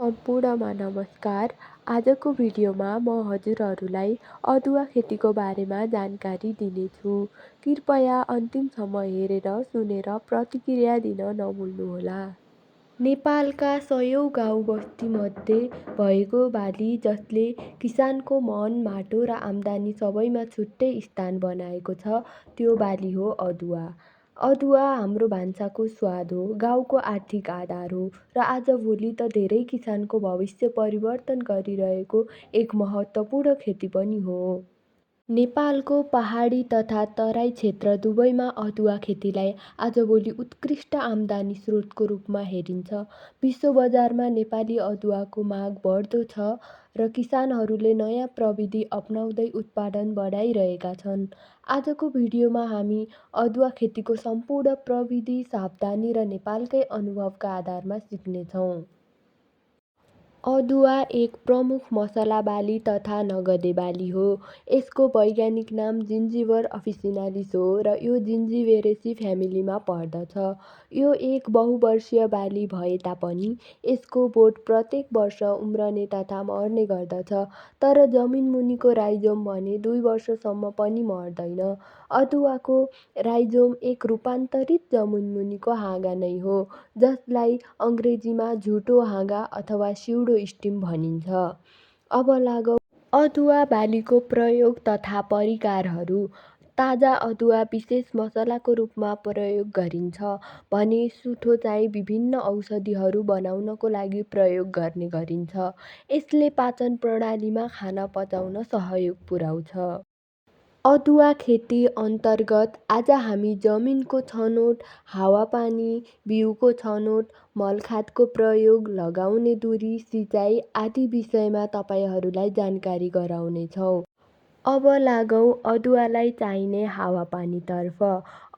सम्पूर्णमा नमस्कार। आजको भिडियोमा म हजुरहरूलाई अदुवा खेतीको बारेमा जानकारी दिनेछु। कृपया अन्तिमसम्म हेरेर सुनेर प्रतिक्रिया दिन नभुल्नुहोला। नेपालका सयौँ गाउँ बस्तीमध्ये भएको बाली जसले किसानको मन, माटो र आम्दानी सबैमा छुट्टै स्थान बनाएको छ, त्यो बाली हो अदुवा। अदुवा हाम्रो भान्साको स्वाद हो, गाउँको आर्थिक आधार हो र आजभोलि त धेरै किसानको भविष्य परिवर्तन गरिरहेको एक महत्त्वपूर्ण खेती पनि हो। नेपालको पहाडी तथा तराई क्षेत्र दुवैमा अदुवा खेतीलाई आजभोलि उत्कृष्ट आम्दानी स्रोतको रूपमा हेरिन्छ। विश्व बजारमा नेपाली अदुवाको माग बढ्दो छ र किसानहरूले नयाँ प्रविधि अपनाउँदै उत्पादन बढाइरहेका छन्। आजको भिडियोमा हामी अदुवा खेतीको सम्पूर्ण प्रविधि, सावधानी र नेपालकै अनुभवका आधारमा सिक्नेछौँ। अदुवा एक प्रमुख मसला बाली तथा नगदे बाली हो। यसको वैज्ञानिक नाम जिन्जिबर अफिसिनालिस हो र यो जिन्जिबेरेसी फ्यामिलीमा पर्दछ। यो एक बहुवर्षीय बाली भए तापनि यसको बोट प्रत्येक वर्ष उम्रने तथा मर्ने गर्दछ, तर जमिनमुनिको राइजोम भने 2 वर्षसम्म पनि मर्दैन। अदुवाको राइजोम एक रूपान्तरित जमिनमुनिको हाँगा नै हो, जसलाई अङ्ग्रेजीमा झुटो हाँगा अथवा स्युडो स्टिम भनिन्छ। अब लागौँ अदुवा बालीको प्रयोग तथा परिकारहरू। ताजा अदुवा विशेष मसलाको रूपमा प्रयोग गरिन्छ भने सुठो चाहिँ विभिन्न औषधिहरू बनाउनको लागि प्रयोग गर्ने गरिन्छ। यसले पाचन प्रणालीमा खाना पचाउन सहयोग पुर्याउँछ। अदुवा खेती अन्तर्गत आज हामी जमिनको छनोट, हावापानी, बिउको छनोट, मलखादको प्रयोग, लगाउने दुरी, सिँचाइ आदि विषयमा तपाईँहरूलाई जानकारी गराउनेछौँ। अब लागौँ अदुवालाई चाहिने हावापानीतर्फ।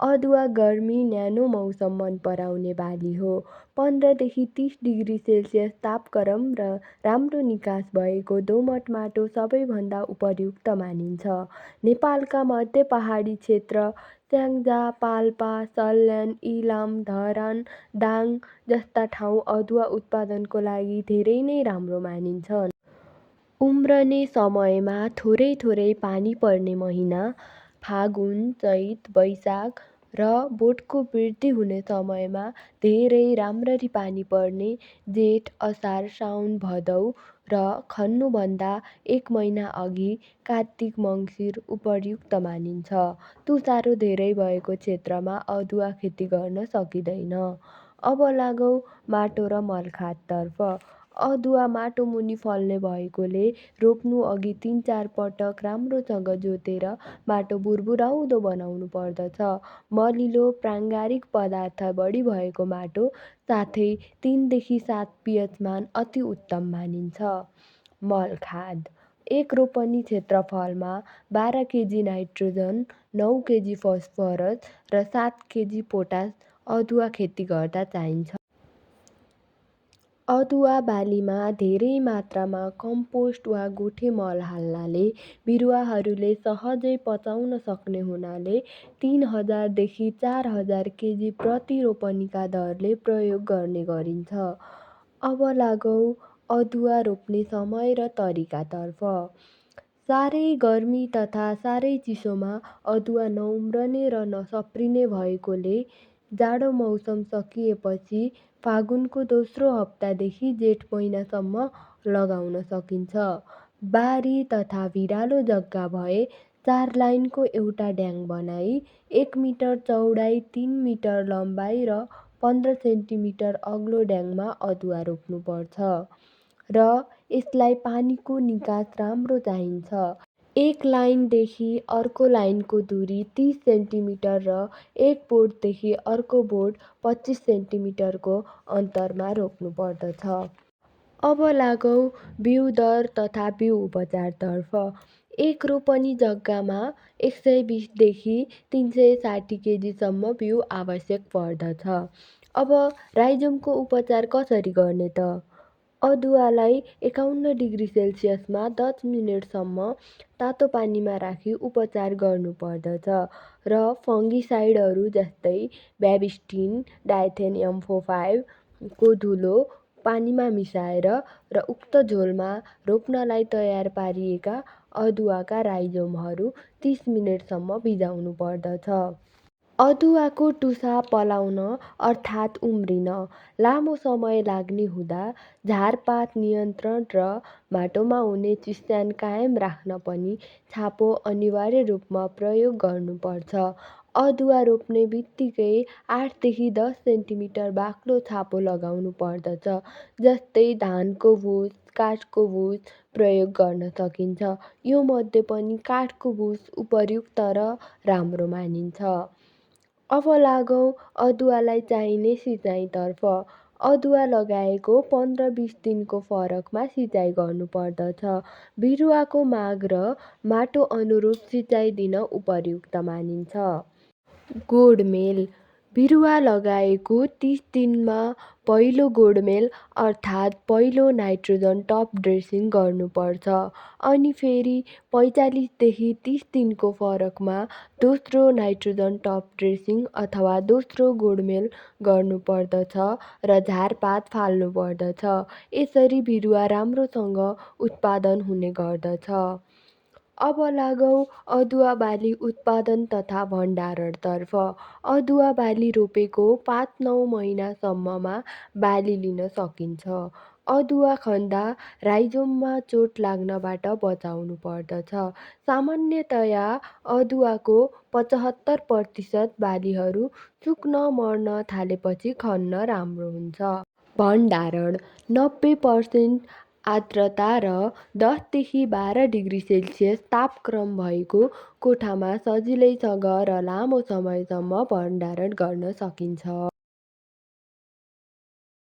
अदुवा गर्मी, न्यानो मौसम मन पराउने बाली हो। 15 देखि 30 डिग्री सेल्सियस तापक्रम र राम्रो निकास भएको दोमट माटो सबैभन्दा उपयुक्त मानिन्छ। नेपालका मध्य पहाडी क्षेत्र स्याङ्जा, पाल्पा, सल्यान, इलाम, धरान, दाङ जस्ता ठाउँ अदुवा उत्पादनको लागि धेरै नै राम्रो मानिन्छन्। उम्रने समयमा थोरै थोरै पानी पर्ने महिना फागुन, चैत, वैशाख र बोटको वृद्धि हुने समयमा धेरै राम्ररी पानी पर्ने जेठ, असार, साउन, भदौ र खन्नुभन्दा 1 महिना अघि कार्तिक, मङ्सिर उपयुक्त मानिन्छ। तुषारो धेरै भएको क्षेत्रमा अदुवा खेती गर्न सकिँदैन। अब लागौँ माटो र मलखादतर्फ। अदुवा माटोमुनि फल्ने भएकोले रोप्नु अघि 3-4 पटक राम्रोसँग जोतेर माटो भुरभुराउँदो बनाउनु पर्दछ। मलिलो प्राङ्गारिक पदार्थ बढी भएको माटो साथै 3 देखि 7 pH मान अति उत्तम मानिन्छ। मलखाद एक रोपनी क्षेत्रफलमा 12 केजी नाइट्रोजन, 9 केजी फस्फरस र 7 केजी पोटास अदुवा खेती गर्दा चाहिन्छ। अदुवा बालीमा धेरै मात्रामा कम्पोस्ट वा गोठे मल हाल्नाले बिरुवाहरूले सहजै पचाउन सक्ने हुनाले 3000 देखि 4000 केजी प्रति रोपनीका दरले प्रयोग गर्ने गरिन्छ। अब लागौँ अदुवा रोप्ने समय र तरिकातर्फ। साह्रै गर्मी तथा साह्रै चिसोमा अदुवा नउम्रने र नसप्रिने भएकोले जाडो मौसम सकिएपछि फागुनको दोस्रो हप्तादेखि जेठ महिनासम्म लगाउन सकिन्छ। बारी तथा भिरालो जग्गा भए 4 लाइनको एउटा ड्याङ बनाई 1 मिटर चौडाइ, 3 मिटर लम्बाइ र 15 सेन्टिमिटर अग्लो ड्याङमा अदुवा रोप्नुपर्छ र यसलाई पानीको निकास राम्रो चाहिन्छ। एक लाइनदेखि अर्को लाइनको दुरी 30 सेन्टिमिटर र एक बोटदेखि अर्को बोट 25 सेन्टिमिटरको अन्तरमा रोप्नुपर्दछ। अब लागौँ बिउ दर तथा बिउ उपचारतर्फ। एक रोपनी जग्गामा 120 देखि 360 केजीसम्म बिउ आवश्यक पर्दछ। अब राइजोमको उपचार कसरी गर्ने त? अदुवालाई 51 डिग्री सेल्सियसमा 10 मिनेटसम्म तातो पानीमा राखी उपचार गर्नुपर्दछ र फङ्गिसाइडहरू जस्तै ब्याबिस्टिन, डाइथेनियम 4-5 को धुलो पानीमा मिसाएर र उक्त झोलमा रोप्नलाई तयार पारिएका अदुवाका राइजोमहरू 30 मिनेटसम्म भिजाउनु पर्दछ। अदुवाको टुसा पलाउन अर्थात् उम्रिन लामो समय लाग्ने हुँदा झारपात नियन्त्रण र माटोमा हुने चिस्यान कायम राख्न पनि छापो अनिवार्य रूपमा प्रयोग गर्नुपर्छ। अदुवा रोप्ने बित्तिकै 8 देखि 10 सेन्टिमिटर बाक्लो छापो लगाउनु पर्दछ। जस्तै धानको भुस, काठको भुस प्रयोग गर्न सकिन्छ। यो मध्ये पनि काठको भुस उपयुक्त र राम्रो मानिन्छ। अब लागौँ अदुवालाई चाहिने सिँचाइतर्फ। अदुवा लगाएको 15-20 दिनको फरकमा सिँचाइ गर्नुपर्दछ। बिरुवाको माग र माटो अनुरूप सिँचाइ दिन उपयुक्त मानिन्छ। गोडमेल बिरुवा लगाएको 30 दिनमा पहिलो गोडमेल अर्थात् पहिलो नाइट्रोजन टप ड्रेसिङ गर्नुपर्छ। अनि फेरि 45 देखि 30 दिनको फरकमा दोस्रो नाइट्रोजन टप ड्रेसिङ अथवा दोस्रो गोडमेल गर्नुपर्दछ र झारपात फाल्नुपर्दछ। यसरी बिरुवा राम्रोसँग उत्पादन हुने गर्दछ। अब लागौँ अदुवा बाली उत्पादन तथा भण्डारणतर्फ। अदुवा बाली रोपेको 5-9 महिनासम्ममा बाली लिन सकिन्छ। अदुवा खन्दा राइजोममा चोट लाग्नबाट बचाउनु पर्दछ। सामान्यतया अदुवाको 75% बालीहरू सुक्न मर्न थालेपछि खन्न राम्रो हुन्छ। भण्डारण 90% आर्द्रता र 10 देखि 12 डिग्री सेल्सियस तापक्रम भएको कोठामा सजिलैसँग र लामो समयसम्म भण्डारण गर्न सकिन्छ।